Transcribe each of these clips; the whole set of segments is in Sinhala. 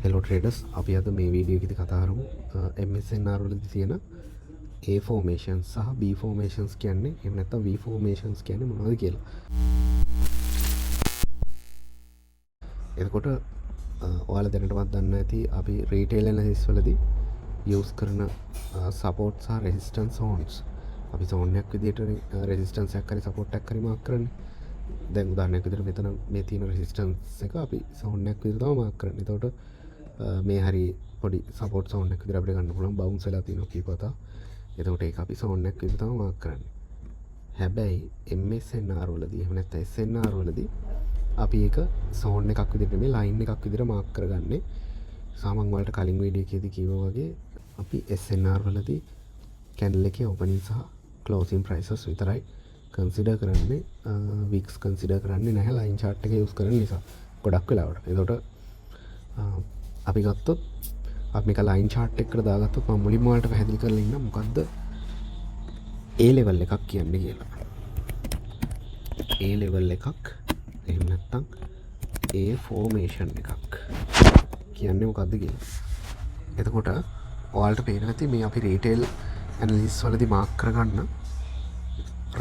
හෙලෝ ට්‍රේඩර්ස් අපි අද මේ වීඩියෝ එකේදී කතා කරමු MSNR වලදී තියෙන A formations සහ B formations කියන්නේ එහෙම නැත්නම් V formations කියන්නේ මොනවද කියලා. එතකොට ඔයාලා දැනටමත් දන්න ඇති අපි retail analysis වලදී use කරන support සහ resistance zones. අපි zone එකක් විදිහට resistance එකක් හරි support එකක් හරි mark කරන්නේ. දැන් උදාහරණයක් විදිහට මෙතන මේ තියෙන resistance එක අපි zone එකක් විදිහට තමයි mark කරන්නේ. එතකොට මේ හරි පොඩි සපෝට් සවුන්ඩ් එකක් විදිහට අපිට ගන්න පුළුවන් බවුන්ස් වෙලා තියෙනවා කීපවතා. එතකොට ඒක අපි සවුන්ඩ් එකක් විදිහට තමයි මාක් කරන්නේ. හැබැයි MSNR වලදී එහෙම නැත්නම් SNR වලදී අපි ඒක සවුන්ඩ් එකක් විදිහට නෙමෙයි ලයින් එකක් විදිහට මාක් කරගන්නේ. සාමාන්‍ය වලට කලින් වීඩියෝ එකේදී කිව්වා වගේ අපි SNR වලදී කැන්ඩල් එකේ ඕපනින් සහ ක්ලෝසින් ප්‍රයිසස් විතරයි කන්සිඩර් කරන්නේ. වික්ස් කන්සිඩර් කරන්නේ නැහැ ලයින් chart එක යූස් කරන නිසා ගොඩක් වෙලාවට. එතකොට අපි ගත්තොත් අපි මේක ලයින් chart එකකට දාගත්තොත් මම මුලින්ම ඔයාලට පැහැදිලි කරලා ඉන්න මොකද්ද A level එකක් කියන්නේ කියලා. A level එකක් එහෙම නැත්නම් A formation එකක් කියන්නේ මොකද්ද කියලා. එතකොට ඔයාලට පේනවා ඇති මේ අපි retail analysis වලදී මාක් කරගන්න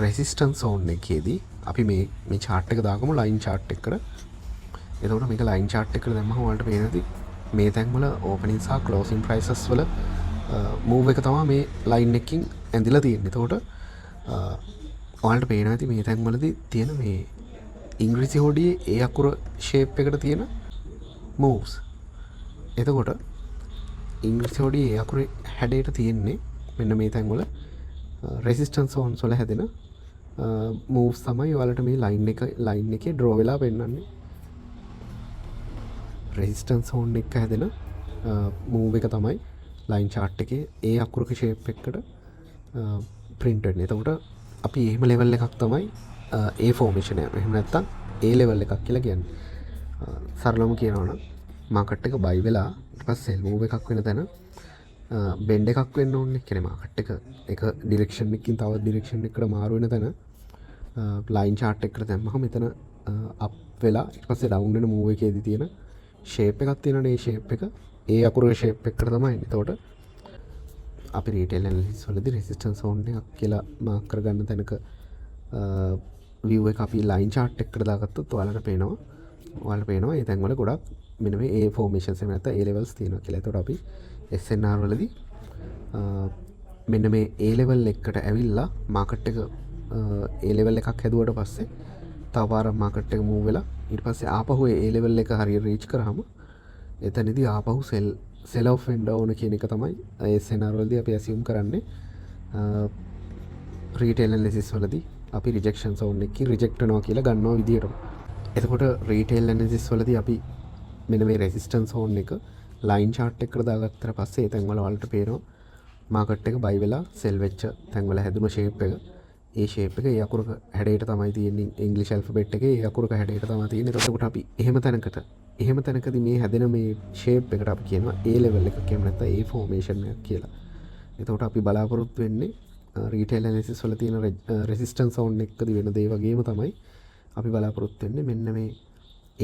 resistance zone එකේදී අපි මේ chart එක දාගමු line chart එකකට. එතකොට මේක line chart එකකට දැම්මම ඔයාලට පේනවා ඇති මේ තැන්වල ඕපනින් සහ ක්ලෝසින් ප්‍රයිසස් වල මූව් එක තමයි මේ ලයින් එකකින් ඇඳිලා තියෙන්නේ. එතකොට ඔයාලට පේනවා ඇති මේ තැන්වලදී තියෙන මේ ඉංග්‍රීසි හොඩියේ ඒ අකුර ෂේප් එකට තියෙන මූව්ස්. එතකොට ඉංග්‍රීසි හොඩියේ ඒ අකුරේ හැඩයට තියෙන්නේ මෙන්න මේ තැන්වල රෙසිස්ටන්ස් zones වල හැදෙන මූව්ස් තමයි ඔයාලට මේ ලයින් එකේ ඩ්‍රෝ වෙලා පෙන්නන්නේ. රෙසිස්ටන්ස් zone එක හැදෙන මූව් එක තමයි ලයින් chart එකේ ඒ අකුරක ෂේප් එකකට print වෙන්නේ. එතකොට අපි එහෙම level එකක් තමයි A formation එක. එහෙම නැත්නම් A level එකක් කියලා කියන්නේ. සරලවම කියනවා නම් මාකට් එක buy වෙලා ඊට පස්සේ sell move එකක් වෙන තැන bend එකක් වෙන්න ඕනේ. කියන්නේ මාකට් එක direction එකකින් තව direction එකකට මාරු වෙන තැන line chart එකකට දැම්මම මෙතන up වෙලා ඊට පස්සේ down වෙන move එකේදී තියෙන ෂේප් එකක් තියෙනනේ. ෂේප් එක ඒ අකුරේ ෂේප් එකකට තමයි එන්නේ. එතකොට අපි රීටේල් ඇනලිසිස් වලදී රෙසිස්ටන්ස් zone එකක් කියලා මාක් කරගන්න තැනක view එක අපි ලයින් chart එකකට දාගත්තොත් ඔයාලට පේනවා ඒ තැන්වල ගොඩක් මෙන්න මේ A formations එහෙම නැත්නම් A levels තියෙනවා කියලා. එතකොට අපි SNR වලදී මෙන්න මේ A level එකකට ඇවිල්ලා මාකට් එක A level එකක් හැදුවට පස්සේ තව පාරක් මාකට් එක move වෙලා ඊට පස්සේ ආපහු ඒ level එක හරියට reach කරාම එතනදී ආපහු sell off වෙන්න ඕන කියන එක තමයි SNR වලදී අපි assume කරන්නේ. retail analysis වලදී අපි rejection zone එකකින් reject වෙනවා කියලා ගන්නවා විදියටම. එතකොට retail analysis වලදී අපි මෙන්න මේ resistance zone එක line chart එකකට දාගත්තට පස්සේ ඒ තැන්වල වලට පේනවා market එක buy වෙලා sell වෙච්ච තැන්වල හැදුණු shape එක. ඒ ෂේප් එක ඒ අකුරක හැඩයට තමයි තියෙන්නේ. ඉංග්‍රීසි ඇල්ෆබෙට් එකේ ඒ අකුරක හැඩයට තමයි තියෙන්නේ. එතකොට අපි එහෙම තැනකදී මේ හැදෙන මේ ෂේප් එකට අපි කියනවා A level එකක් එහෙම නැත්නම් A formation එකක් කියලා. එතකොට අපි බලාපොරොත්තු වෙන්නේ retail analysis වල තියෙන resistance zone එකකදී වෙන දේ වගේම තමයි අපි බලාපොරොත්තු වෙන්නේ මෙන්න මේ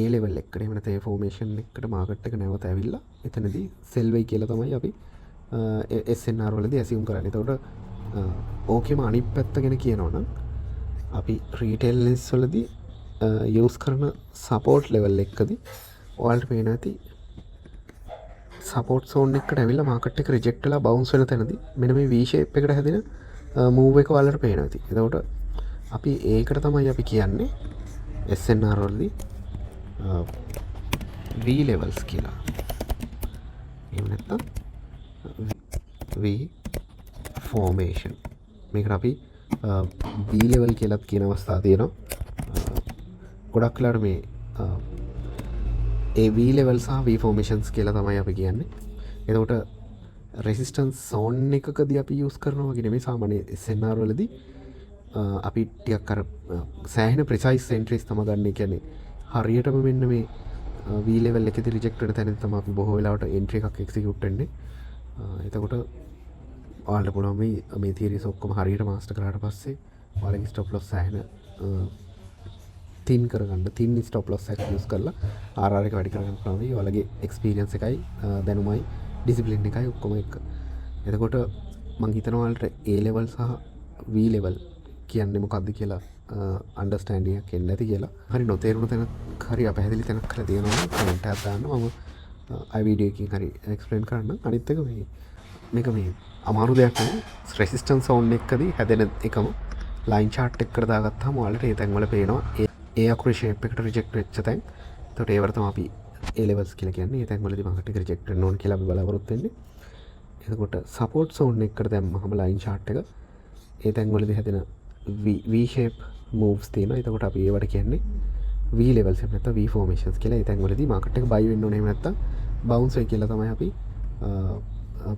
A level එකට එහෙම නැත්නම් A formation එකට market එක නැවත ඇවිල්ලා එතනදී sell වෙයි කියලා තමයි අපි SNR වලදී assume කරන්නේ. එතකොට ඕකෙම අනිත් පැත්ත ගැන කියනවා නම් අපි රීටේල් ඇනලිසිස් වලදී යූස් කරන සපෝට් ලෙවල් එකකදී ඔයාලට පේනවා ඇති සපෝට් zone එකකට ඇවිල්ලා මාකට් එක රිජෙක්ට් වෙලා බවුන්ස් වෙන තැනදී මෙන්න මේ V shape එකට හැදෙන මූව් එක ඔයාලට පේනවා ඇති. එතකොට අපි ඒකට තමයි අපි කියන්නේ SNR වලදී V levels කියලා. එහෙම නැත්නම් V formation මේකට අපි B level කියලාත් කියන අවස්ථා තියෙනවා. ගොඩක් වෙලාවට මේ A V level සහ V formations කියලා තමයි අපි කියන්නේ. එතකොට resistance zone එකකදී අපි use කරනවා වගේ නෙමෙයි සාමාන්‍ය SNR වලදී අපි ටිකක් අර සෑහෙන precise entries තමයි ගන්න. කියන්නේ හරියටම මෙන්න මේ V level එකේදී reject වෙන තැනදී තමයි අපි බොහෝ වෙලාවට entry එකක් execute වෙන්නේ. එතකොට ඔයාලට පුළුවන් මේ theories ඔක්කොම හරියට මාස්ටර් කරාට පස්සේ ඔයාලගේ stop loss සෑහෙන තින් කරගන්න තින් ස්ටොප් ලොස් එක යූස් කරලා RR එක වැඩි කරගන්න පුළුවන්. ඒ වගේ එක්ස්පීරියන්ස් එකයි දැනුමයි ඩිසිප්ලින් එකයි ඔක්කොම එක. එතකොට මං හිතනවා ඔයාලට A level සහ V level කියන්නේ මොකක්ද කියලා අන්ඩර්ස්ටෑන්ඩිං එකක් එන්න ඇති කියලා. හරි නොතේරුණු තැනක් හරි අපැහැදිලි තැනක් කරලා තියෙනවා නම් කමෙන්ට් එකක් දාන්න. මම වීඩියෝ එකකින් හරි එක්ස්ප්ලেইন කරන්න. අනිත් එක මේක මේ අමාරු දෙයක් නෙවෙයි. රෙසිස්ටන්ස් සවුන්ඩ් එකකදී හැදෙන එකම ලයින් චාර්ට් එකකට දාගත්තාම ඔයාලට ඒ තැන්වල පේනවා ඒ අකුරු ෂේප් එකට රිජෙක්ට් වෙච්ච තැන්. එතකොට ඒවට තමයි අපි A levels කියලා කියන්නේ. ඒ තැන්වලදී මකට රිජෙක්ට් වෙන්න ඕන කියලා අපි බලාපොරොත්තු වෙන්නේ. එතකොට සපෝට් සවුන්ඩ් එකකට දැම්මම ලයින් චාර්ට් එක ඒ තැන්වලදී හැදෙන V shape moves තියෙනවා. එතකොට අපි ඒවට කියන්නේ V levels එහෙම නැත්නම් V formations කියලා. ඒ තැන්වලදී මාකට් එක buy වෙන්න ඕනේ. එහෙම නැත්නම් bounce වෙයි කියලා තමයි අපි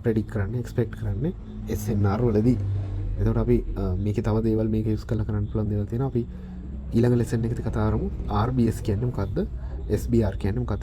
predict කරන්නේ, expect කරන්නේ SNR වලදී. එතකොට අපි මේකේ තව දේවල් මේක යූස් කරලා කරන්න පුළුවන් දේවල් තියෙනවා. අපි ඊළඟ ලෙසන් එකේදී කතා කරමු RBS කියන්නේ මොකක්ද, SBR කියන්නේ මොකක්ද